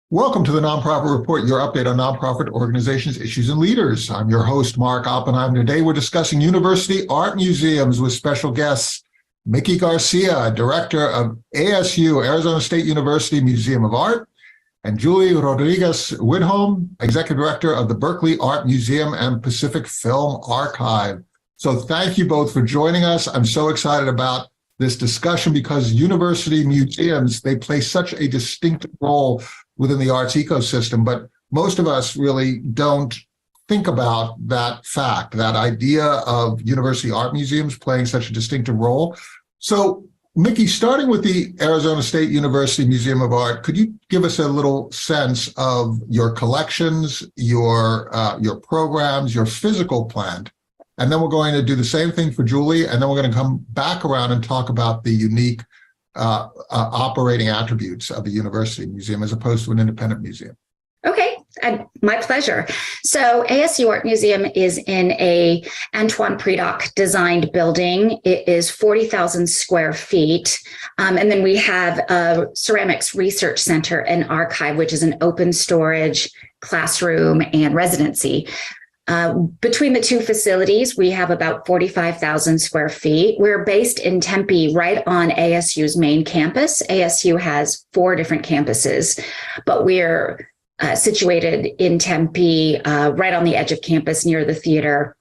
Welcome to the Nonprofit Report, your update on nonprofit organizations, issues, and leaders. I'm your host, Mark Oppenheim. Today, we're discussing university art museums with special guests, Miki Garcia, director of ASU, Arizona State University Museum of Art, and Julie Rodrigues Widholm, executive director of the Berkeley Art Museum and Pacific Film Archive. So thank you both for joining us. I'm so excited about this discussion because university museums, they play such a distinctive role within the arts ecosystem, but most of us really don't think about that fact, that idea of university art museums playing such a distinctive role. So, Miki, starting with the Arizona State University Museum of Art, could you give us a little sense of your collections, your programs, your physical plant? And then we're going to do the same thing for Julie, and then we're going to come back around and talk about the unique operating attributes of a university museum as opposed to an independent museum. Okay, my pleasure. So ASU Art Museum is in a Antoine Predock designed building. It is 40,000 square feet. And then we have a ceramics research center and archive, which is an open storage classroom and residency. Between the two facilities, we have about 45,000 square feet. We're based in Tempe, right on ASU's main campus. ASU has 4 different campuses, but we're situated in Tempe, right on the edge of campus near the theater.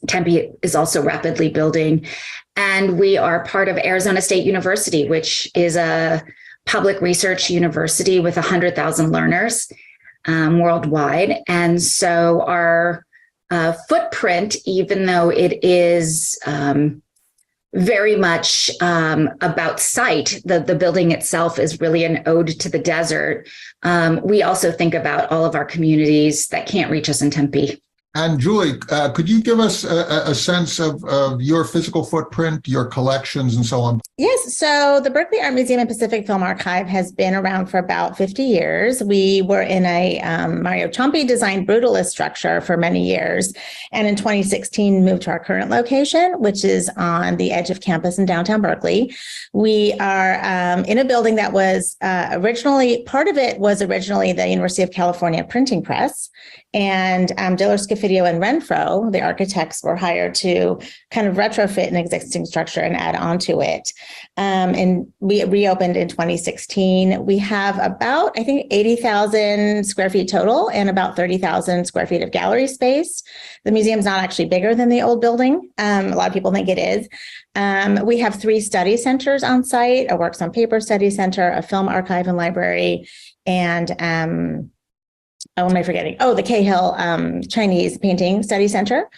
Tempe is also rapidly building. And we are part of Arizona State University, which is a public research university with 100,000 learners. Worldwide. And so our footprint, even though it is very much about site, the building itself is really an ode to the desert. We also think about all of our communities that can't reach us in Tempe. And Julie, could you give us a sense of your physical footprint, your collections, and so on? Yes. So the Berkeley Art Museum and Pacific Film Archive has been around for about 50 years. We were in a Mario Ciampi designed brutalist structure for many years. And in 2016, moved to our current location, which is on the edge of campus in downtown Berkeley. We are in a building that was part of it was originally the University of California printing press. And Diller, Scofidio, and Renfro, the architects, were hired to kind of retrofit an existing structure and add on to it. And we reopened in 2016. We have about, I think, 80,000 square feet total and about 30,000 square feet of gallery space. The museum's not actually bigger than the old building. A lot of people think it is. We have 3 study centers on site, a works on paper study center, a film archive and library, and what am I forgetting? Oh, the Cahill Chinese Painting Study Center.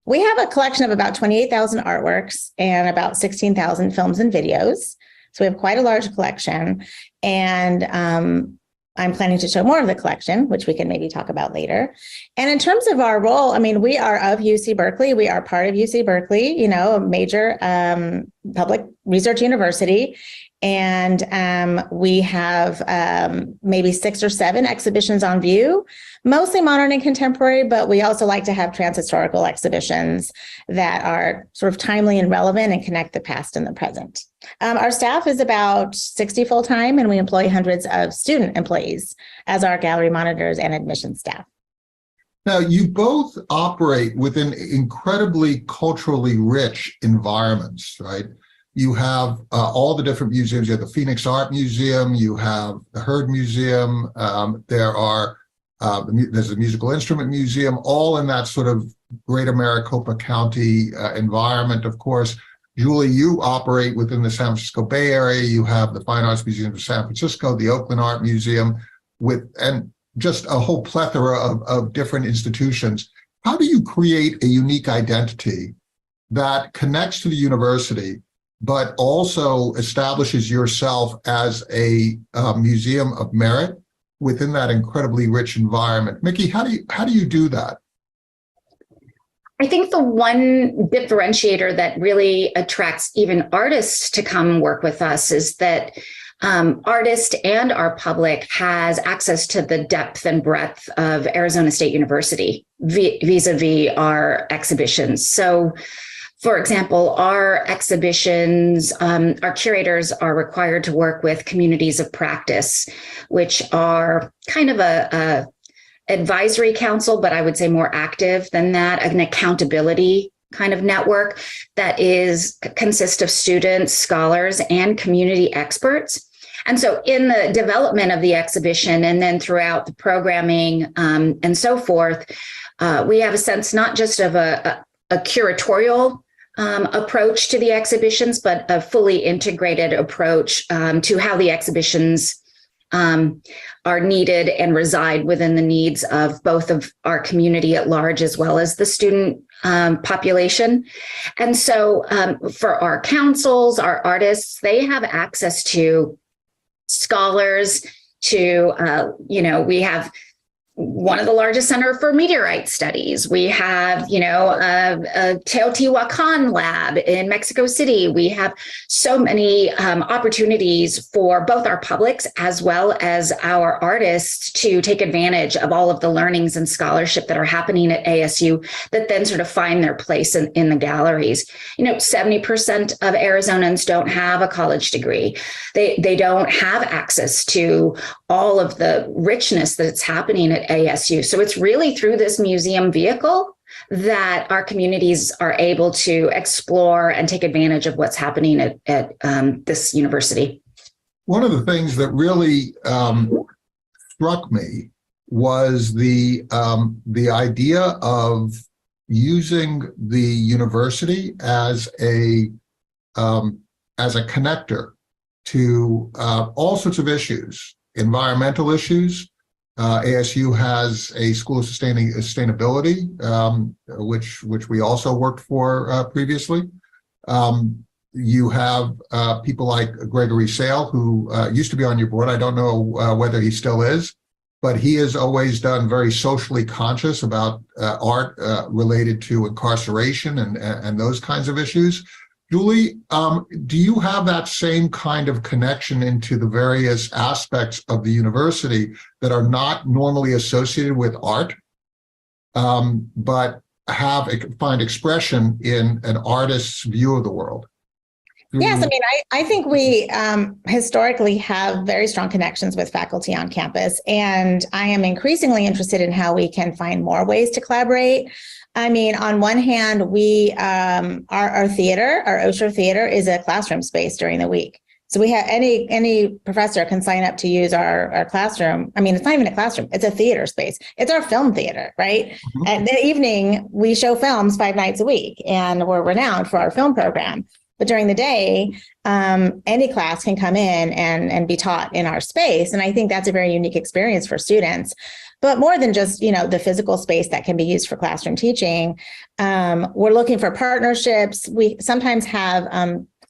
We have a collection of about 28,000 artworks and about 16,000 films and videos. So we have quite a large collection. And I'm planning to show more of the collection, which we can maybe talk about later. And in terms of our role, I mean, we are of UC Berkeley. We are part of UC Berkeley, a major public research university. And we have maybe 6 or 7 exhibitions on view, mostly modern and contemporary, but we also like to have trans-historical exhibitions that are sort of timely and relevant and connect the past and the present. Our staff is about 60 full-time, and we employ hundreds of student employees as our gallery monitors and admission staff. Now, you both operate within incredibly culturally rich environments, right? You have all the different museums. You have the Phoenix Art Museum. You have the Heard Museum. There's a musical instrument museum, all in that sort of greater Maricopa County environment, of course. Julie, you operate within the San Francisco Bay Area. You have the Fine Arts Museum of San Francisco, the Oakland Art Museum, and just a whole plethora of different institutions. How do you create a unique identity that connects to the university, but also establishes yourself as a museum of merit within that incredibly rich environment? Miki, how do you do that? I think the one differentiator that really attracts even artists to come work with us is that artists and our public has access to the depth and breadth of Arizona State University vis-a-vis our exhibitions. So For example, our exhibitions, our curators are required to work with communities of practice, which are kind of a advisory council, but I would say more active than that, an accountability kind of network that consists of students, scholars, and community experts. And so in the development of the exhibition and then throughout the programming and so forth, we have a sense not just of a curatorial approach to the exhibitions, but a fully integrated approach to how the exhibitions are needed and reside within the needs of both of our community at large as well as the student population. And so for our councils, our artists, they have access to scholars, to, we have one of the largest center for meteorite studies. We have, a Teotihuacan lab in Mexico City. We have so many opportunities for both our publics as well as our artists to take advantage of all of the learnings and scholarship that are happening at ASU that then sort of find their place in the galleries. 70% of Arizonans don't have a college degree. They don't have access to all of the richness that's happening at ASU. So it's really through this museum vehicle that our communities are able to explore and take advantage of what's happening at this university. One of the things that really struck me was the idea of using the university as a connector to all sorts of issues, environmental issues. ASU has a School of Sustainability, which we also worked for previously. You have people like Gregory Sale, who used to be on your board. I don't know whether he still is, but he has always done very socially conscious about art related to incarceration and those kinds of issues. Julie, do you have that same kind of connection into the various aspects of the university that are not normally associated with art, but find expression in an artist's view of the world? Yes, I think we historically have very strong connections with faculty on campus, and I am increasingly interested in how we can find more ways to collaborate. On one hand, we our theater, our Osher Theater, is a classroom space during the week. So we have any professor can sign up to use our classroom. It's not even a classroom; it's a theater space. It's our film theater, right? Mm-hmm. And the evening we show films 5 nights a week, and we're renowned for our film program. But during the day, any class can come in and be taught in our space. And I think that's a very unique experience for students. But more than just, the physical space that can be used for classroom teaching, we're looking for partnerships. We sometimes have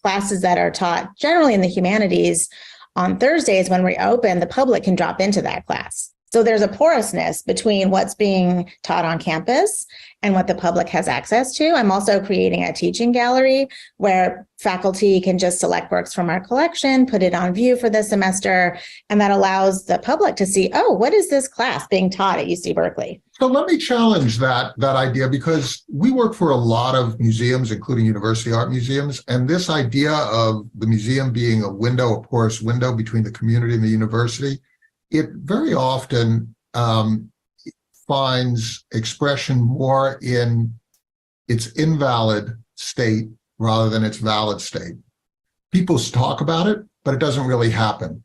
classes that are taught generally in the humanities on Thursdays. When we open, the public can drop into that class. So there's a porousness between what's being taught on campus and what the public has access to. I'm also creating a teaching gallery where faculty can just select works from our collection, put it on view for the semester, and that allows the public to see, what is this class being taught at UC Berkeley? So let me challenge that idea, because we work for a lot of museums, including university art museums, and this idea of the museum being a porous window between the community and the university, it very often finds expression more in its invalid state rather than its valid state. People talk about it, but it doesn't really happen.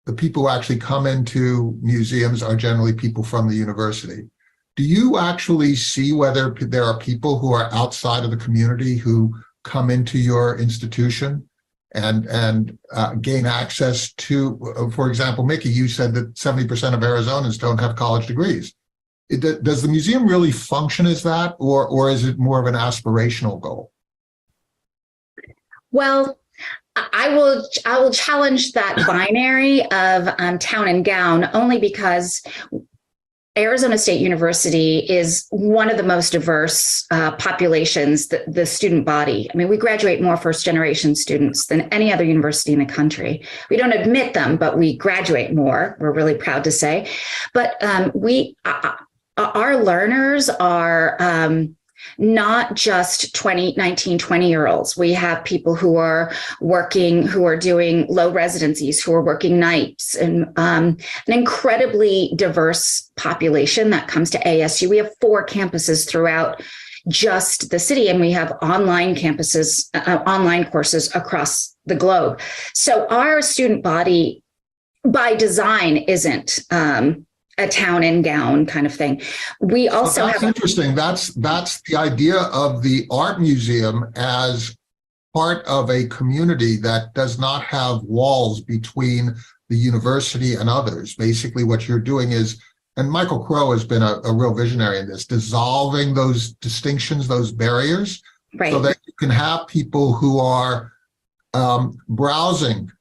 The people who actually come into museums are generally people from the university. Do you actually see whether there are people who are outside of the community who come into your institution and gain access to, for example, Miki, you said that 70% of Arizonans don't have college degrees. Does the museum really function as that, or is it more of an aspirational goal? Well, I will challenge that binary of town and gown, only because Arizona State University is one of the most diverse populations, the student body. We graduate more first-generation students than any other university in the country. We don't admit them, but we graduate more. We're really proud to say. But our learners are not just 20-year-olds. We have people who are working, who are doing low residencies, who are working nights, and an incredibly diverse population that comes to ASU. We have 4 campuses throughout just the city, and we have online campuses, online courses across the globe. So our student body by design isn't a town and gown kind of thing. We also that's interesting. That's the idea of the art museum as part of a community that does not have walls between the university and others. Basically, what you're doing is, and Michael Crow has been a real visionary in this, dissolving those distinctions, those barriers, right, so that you can have people who are browsing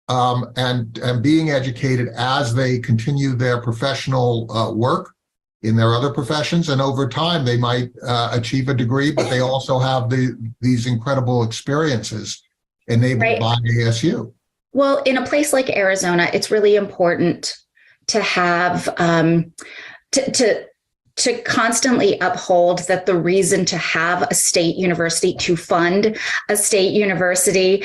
and being educated as they continue their professional work in their other professions. And over time, they might achieve a degree, but they also have these incredible experiences enabled by ASU. Well, in a place like Arizona, it's really important to have to constantly uphold that the reason to have a state university, to fund a state university,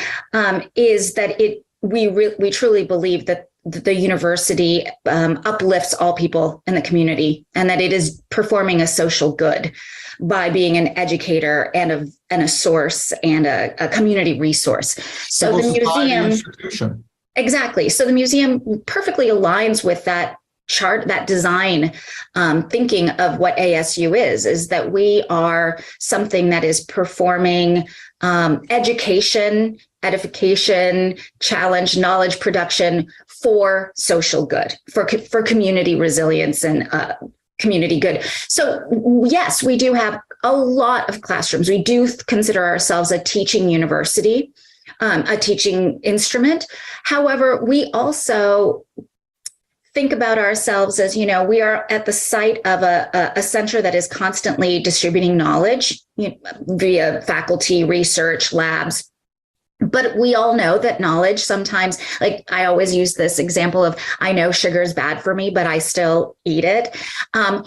is that we truly believe that the university uplifts all people in the community, and that it is performing a social good by being an educator and a source and a community resource. So the museum, exactly. So the museum perfectly aligns with that chart, that design thinking of what ASU is that we are something that is performing education, edification, challenge, knowledge production for social good, for community resilience and community good. So yes, we do have a lot of classrooms. We do consider ourselves a teaching university, a teaching instrument. However, we also think about ourselves as, we are at the site of a center that is constantly distributing knowledge via faculty, research, labs. But we all know that knowledge sometimes, like I always use this example of, I know sugar is bad for me, but I still eat it.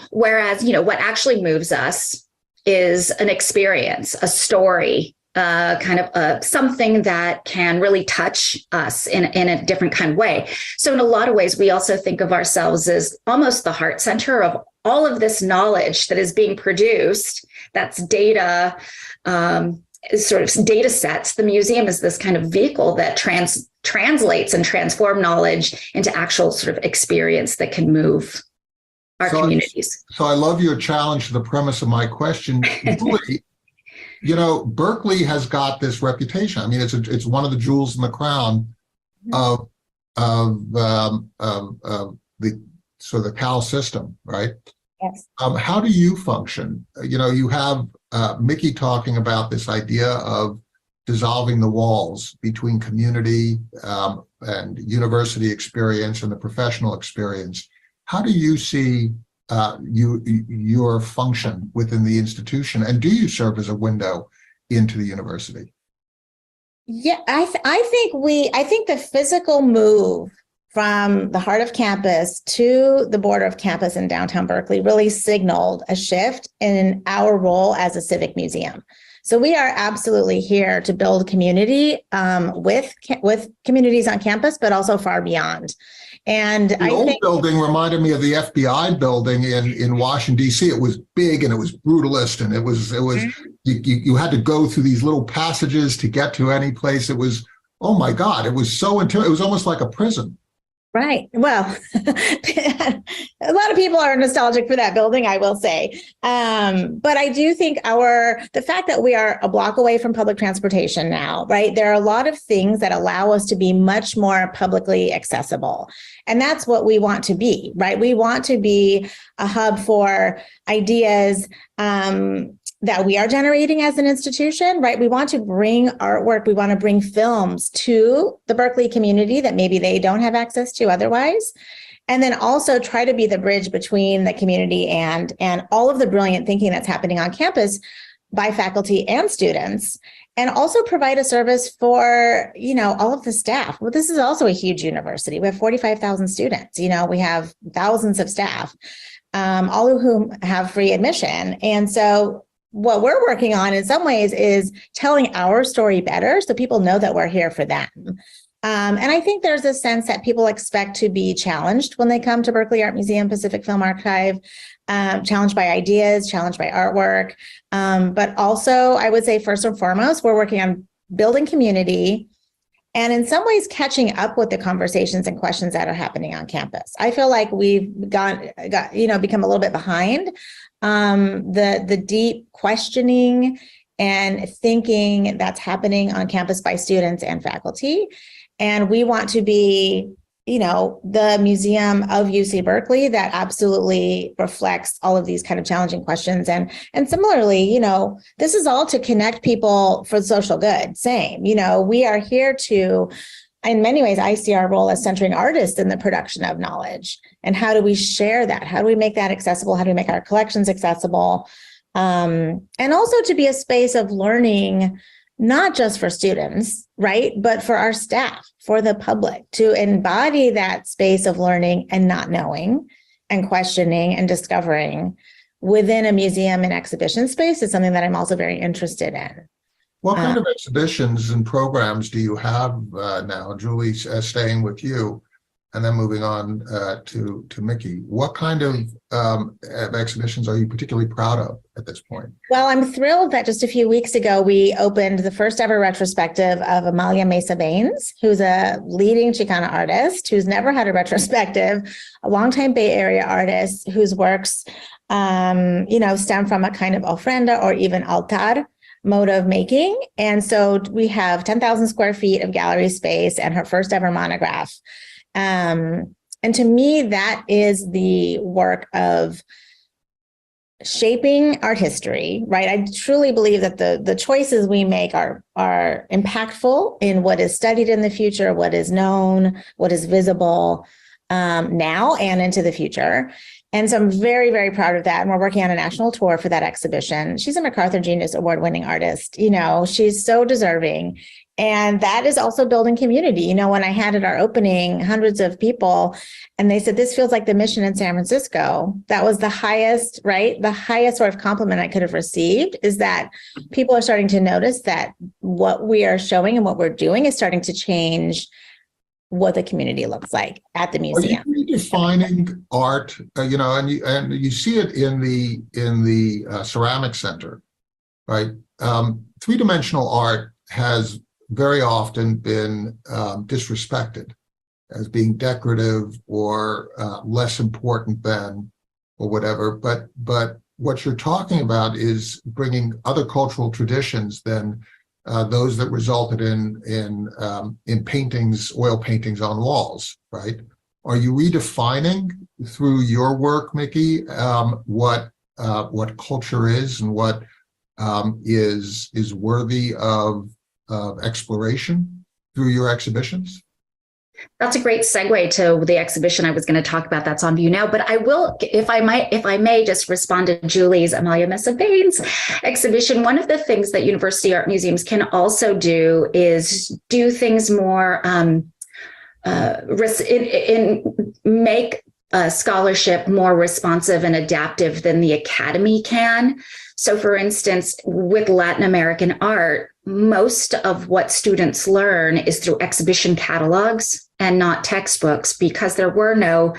Whereas, what actually moves us is an experience, a story, kind of something that can really touch us in a different kind of way. So in a lot of ways, we also think of ourselves as almost the heart center of all of this knowledge that is being produced. That's data, sort of data sets. The museum is this kind of vehicle that translates and transform knowledge into actual sort of experience that can move our communities. So I love your challenge to the premise of my question. Berkeley has got this reputation. I mean, it's one of the jewels in the crown of the sort of the Cal system, right? Yes. How do you function? You have Miki talking about this idea of dissolving the walls between community and university experience and the professional experience. How do you see your function within the institution, and do you serve as a window into the university? Yeah, I think the physical move from the heart of campus to the border of campus in downtown Berkeley really signaled a shift in our role as a civic museum. So we are absolutely here to build community with communities on campus, but also far beyond. And the old building reminded me of the FBI building in Washington, D.C. It was big and it was brutalist, and it was you had to go through these little passages to get to any place. It was, oh my God, it was so intimidating. It was almost like a prison. Right. Well, a lot of people are nostalgic for that building, I will say. But I do think the fact that we are a block away from public transportation now, right? There are a lot of things that allow us to be much more publicly accessible. And that's what we want to be, right? We want to be a hub for ideas, that we are generating as an institution, right? We want to bring artwork, we want to bring films to the Berkeley community that maybe they don't have access to otherwise. And then also try to be the bridge between the community and all of the brilliant thinking that's happening on campus by faculty and students, and also provide a service for, all of the staff. Well, this is also a huge university. We have 45,000 students, we have thousands of staff, all of whom have free admission. And so what we're working on in some ways is telling our story better so people know that we're here for them. And I think there's a sense that people expect to be challenged when they come to Berkeley Art Museum, Pacific Film Archive, challenged by ideas, challenged by artwork. But also, I would say first and foremost, we're working on building community and in some ways catching up with the conversations and questions that are happening on campus. I feel like we've become a little bit behind the deep questioning and thinking that's happening on campus by students and faculty. And we want to be, the museum of UC Berkeley that absolutely reflects all of these kind of challenging questions. And similarly, this is all to connect people for social good. Same, we are here to, in many ways, I see our role as centering artists in the production of knowledge. And how do we share that? How do we make that accessible? How do we make our collections accessible? And also to be a space of learning, not just for students, right, but for our staff, for the public, to embody that space of learning and not knowing and questioning and discovering within a museum and exhibition space is something that I'm also very interested in. What kind of exhibitions and programs do you have now, Julie, staying with you? And then moving on to Miki, what kind of exhibitions are you particularly proud of at this point? Well, I'm thrilled that just a few weeks ago, we opened the first ever retrospective of Amalia Mesa Baines, who's a leading Chicana artist who's never had a retrospective, a longtime Bay Area artist whose works, stem from a kind of ofrenda or even altar mode of making. And so we have 10,000 square feet of gallery space and her first ever monograph. And to me, that is the work of shaping art history, right? I truly believe that the choices we make are impactful in what is studied in the future, what is known, what is visible now and into the future. And so I'm very, very proud of that. And we're working on a national tour for that exhibition. She's a MacArthur Genius Award-winning artist. She's so deserving. And that is also building community. When I had at our opening, hundreds of people, and they said, this feels like the Mission in San Francisco. That was the highest, right? The highest sort of compliment I could have received is that people are starting to notice that what we are showing and what we're doing is starting to change what the community looks like at the museum. Are you redefining art? And you see it in the ceramic center, right? Three-dimensional art has very often been disrespected as being decorative or less important than, or whatever. But what you're talking about is bringing other cultural traditions than those that resulted in paintings, oil paintings on walls, right? Are you redefining through your work, Miki, what culture is and what is worthy of exploration through your exhibitions? That's a great segue to the exhibition I was going to talk about that's on view now. But I will, if I may, just respond to Julie's Amalia Mesa Baines exhibition. One of the things that university art museums can also do is do things more, make scholarship more responsive and adaptive than the academy can. So, for instance, with Latin American art, most of what students learn is through exhibition catalogs and not textbooks, because there were no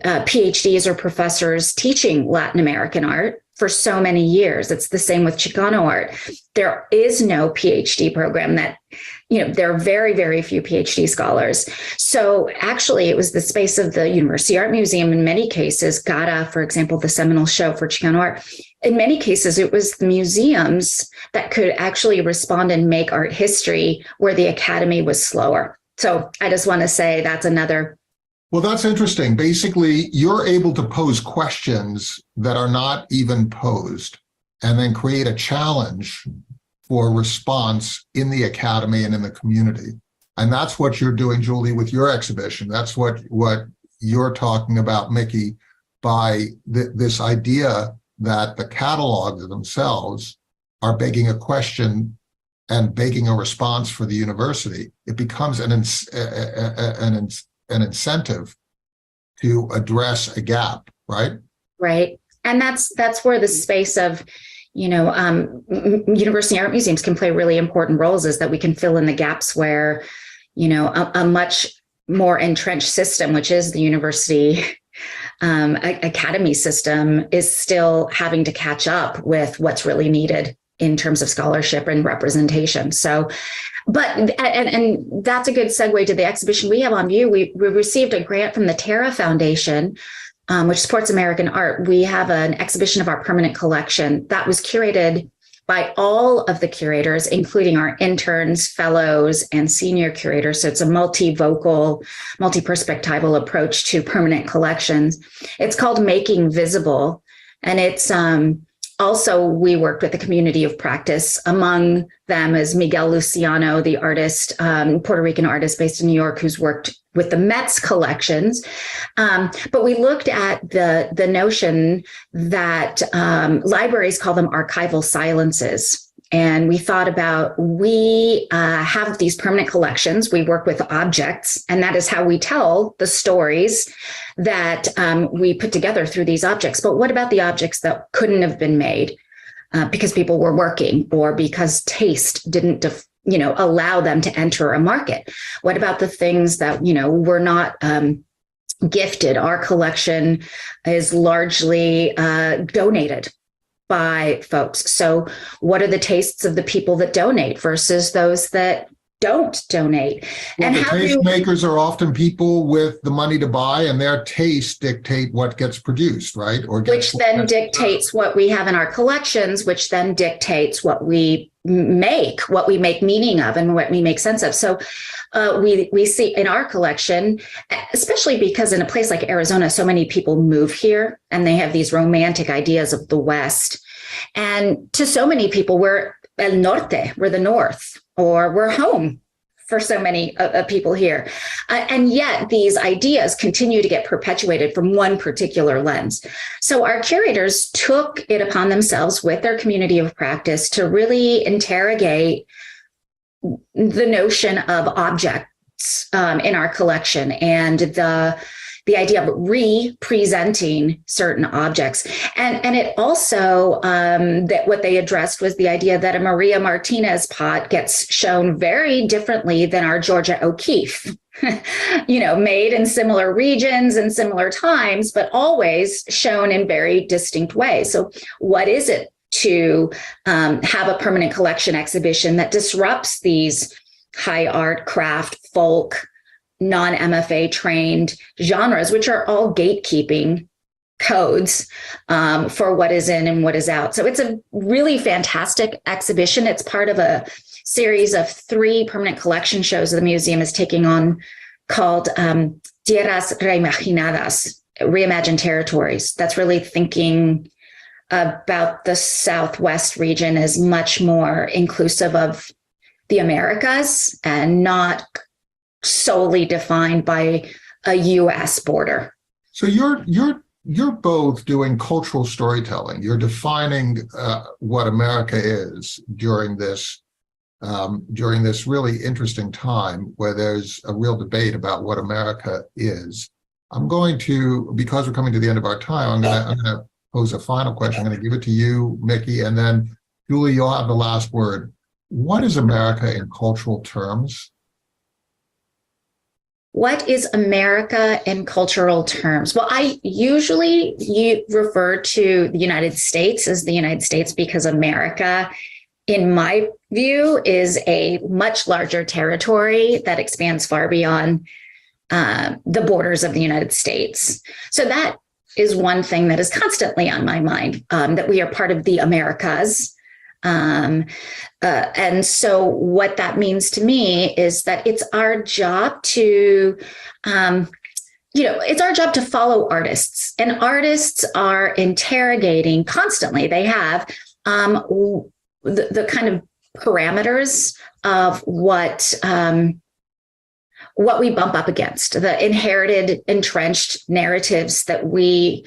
PhDs or professors teaching Latin American art for so many years. It's the same with Chicano art. There is no PhD program that, there are very, very few PhD scholars. So actually, it was the space of the University Art Museum in many cases, GATA, for example, the seminal show for Chicano art. In many cases, it was the museums that could actually respond and make art history where the academy was slower. So I just want to say that's another. Well, that's interesting. Basically, you're able to pose questions that are not even posed and then create a challenge for response in the academy and in the community. And that's what you're doing, Julie, with your exhibition. That's what you're talking about, Miki, by this idea that the catalogs themselves are begging a question and begging a response for the university. It becomes an incentive to address a gap, right? Right. And that's where the space of, university art museums can play really important roles, is that we can fill in the gaps where, a much more entrenched system, which is the university academy system, is still having to catch up with what's really needed in terms of scholarship and representation. So, and that's a good segue to the exhibition we have on view. We received a grant from the Terra Foundation, which supports American art. We have an exhibition of our permanent collection that was curated by all of the curators, including our interns, fellows, and senior curators. So it's a multivocal, multi-perspectival approach to permanent collections. It's called Making Visible. And it's also, we worked with a community of practice. Among them is Miguel Luciano, the artist, Puerto Rican artist based in New York, who's worked with the Met's collections. But we looked at the notion that libraries call them archival silences. And we thought about, we have these permanent collections. We work with objects, and that is how we tell the stories that we put together through these objects. But what about the objects that couldn't have been made because people were working, or because taste didn't allow them to enter a market? What about the things that, were not gifted? Our collection is largely donated by folks. So what are the tastes of the people that donate versus those that don't donate? Well, and the how tastemakers are often people with the money to buy, and their tastes dictate what gets produced, right? Which then dictates what we have in our collections, which then dictates what we make meaning of and what we make sense of. So we see in our collection, especially because in a place like Arizona, so many people move here and they have these romantic ideas of the West. And to so many people, we're el norte, we're the North, or we're home for so many people here. And yet these ideas continue to get perpetuated from one particular lens. So our curators took it upon themselves with their community of practice to really interrogate the notion of objects in our collection, and the idea of re-presenting certain objects. And it also, that what they addressed was the idea that a Maria Martinez pot gets shown very differently than our Georgia O'Keeffe, made in similar regions and similar times, but always shown in very distinct ways. So what is it to have a permanent collection exhibition that disrupts these high art, craft, folk, non-MFA trained genres, which are all gatekeeping codes for what is in and what is out? So it's a really fantastic exhibition. It's part of a series of 3 permanent collection shows the museum is taking on, called Tierras Reimaginadas, Reimagined Territories. That's really thinking about the Southwest region as much more inclusive of the Americas and not solely defined by a U.S. border. So you're both doing cultural storytelling. You're defining what America is during this really interesting time where there's a real debate about what America is. I'm going to, because we're coming to the end of our time, I'm going to pose a final question. I'm going to give it to you, Miki, and then Julie, you'll have the last word. What is America in cultural terms? What is America in cultural terms? Well, I usually refer to the United States as the United States because America, in my view, is a much larger territory that expands far beyond the borders of the United States. So that is one thing that is constantly on my mind, that we are part of the Americas. And so what that means to me is that it's our job to, it's our job to follow artists, and artists are interrogating constantly. They have the kind of parameters of what we bump up against, the inherited, entrenched narratives that we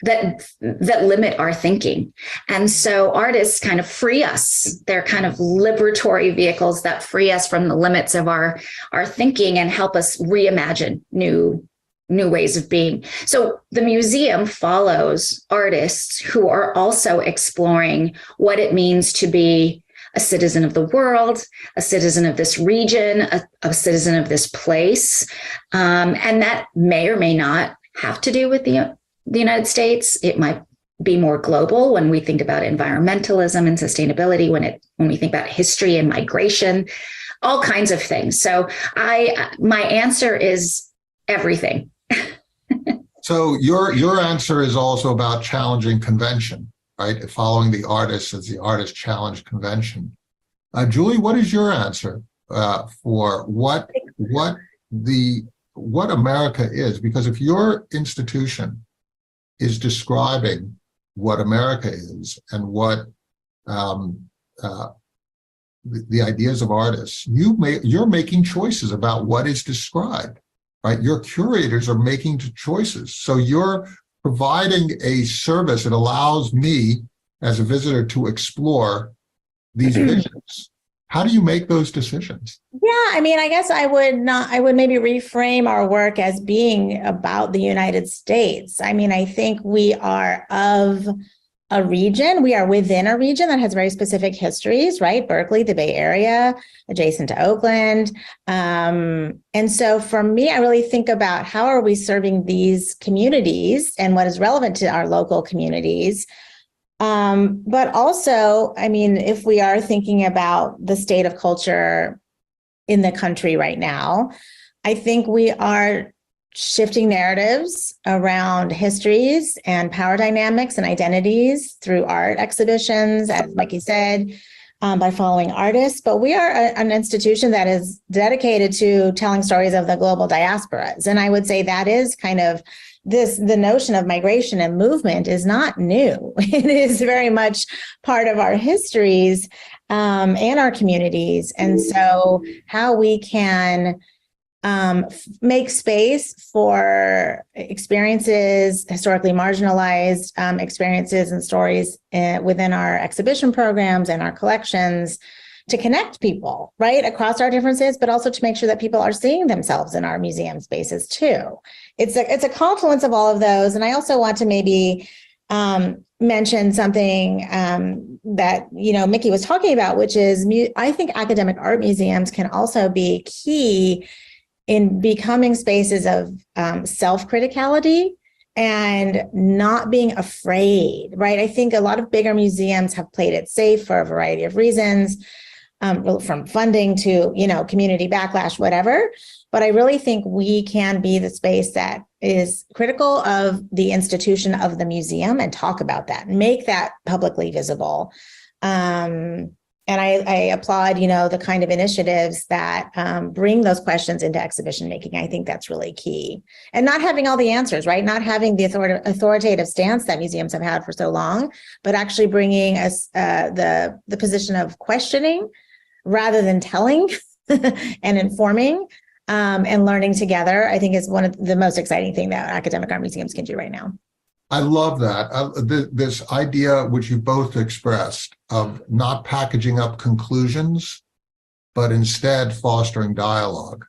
that limit our thinking. And so artists kind of free us. They're kind of liberatory vehicles that free us from the limits of our thinking and help us reimagine new new ways of being. So the museum follows artists who are also exploring what it means to be a citizen of the world, a citizen of this region, a citizen of this place. And that may or may not have to do with the United States. It might be more global when we think about environmentalism and sustainability, when we think about history and migration, all kinds of things. So my answer is everything. So your answer is also about challenging convention, right? Following the artist as the artist challenge convention. Julie, what is your answer for what America is? Because if your institution is describing what America is and what the ideas of artists, you're making choices about what is described, right? Your curators are making choices. So you're providing a service that allows me as a visitor to explore these visions. How do you make those decisions? Yeah, I mean, I guess I would maybe reframe our work as being about the United States. I mean, I think we are of a region. We are within a region that has very specific histories, right? Berkeley, the Bay Area, adjacent to Oakland. And so for me, I really think about how are we serving these communities and what is relevant to our local communities. But also, I mean, if we are thinking about the state of culture in the country right now, I think we are shifting narratives around histories and power dynamics and identities through art exhibitions, as Miki said, by following artists. But we are an institution that is dedicated to telling stories of the global diasporas. And I would say that is kind of the notion of migration and movement is not new. It is very much part of our histories and our communities. And so how we can make space for experiences, historically marginalized experiences and stories within our exhibition programs and our collections to connect people, right, across our differences, but also to make sure that people are seeing themselves in our museum spaces too. It's a confluence of all of those. And I also want to maybe mention something that, Miki was talking about, which is I think academic art museums can also be key in becoming spaces of self-criticality and not being afraid, right? I think a lot of bigger museums have played it safe for a variety of reasons, from funding to, community backlash, whatever. But I really think we can be the space that is critical of the institution of the museum and talk about that, make that publicly visible. And I applaud, the kind of initiatives that bring those questions into exhibition making. I think that's really key. And not having all the answers, right? Not having the authoritative stance that museums have had for so long, but actually bringing us the position of questioning rather than telling and informing and learning together, I think is one of the most exciting things that academic art museums can do right now. I love that. This idea, which you both expressed, of not packaging up conclusions, but instead fostering dialogue,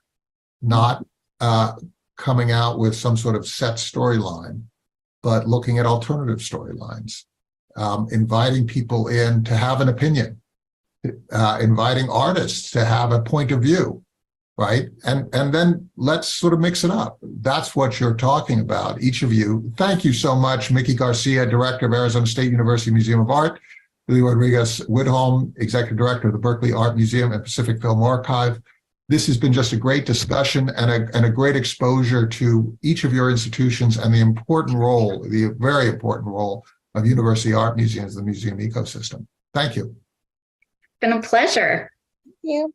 not coming out with some sort of set storyline, but looking at alternative storylines, inviting people in to have an opinion, inviting artists to have a point of view. Right. And then let's sort of mix it up. That's what you're talking about, each of you. Thank you so much, Miki Garcia, Director of Arizona State University Museum of Art, Rodrigues, Widholm, Executive Director of the Berkeley Art Museum and Pacific Film Archive. This has been just a great discussion and a great exposure to each of your institutions and the very important role of university art museums, the museum ecosystem. Thank you. It's been a pleasure. Thank you.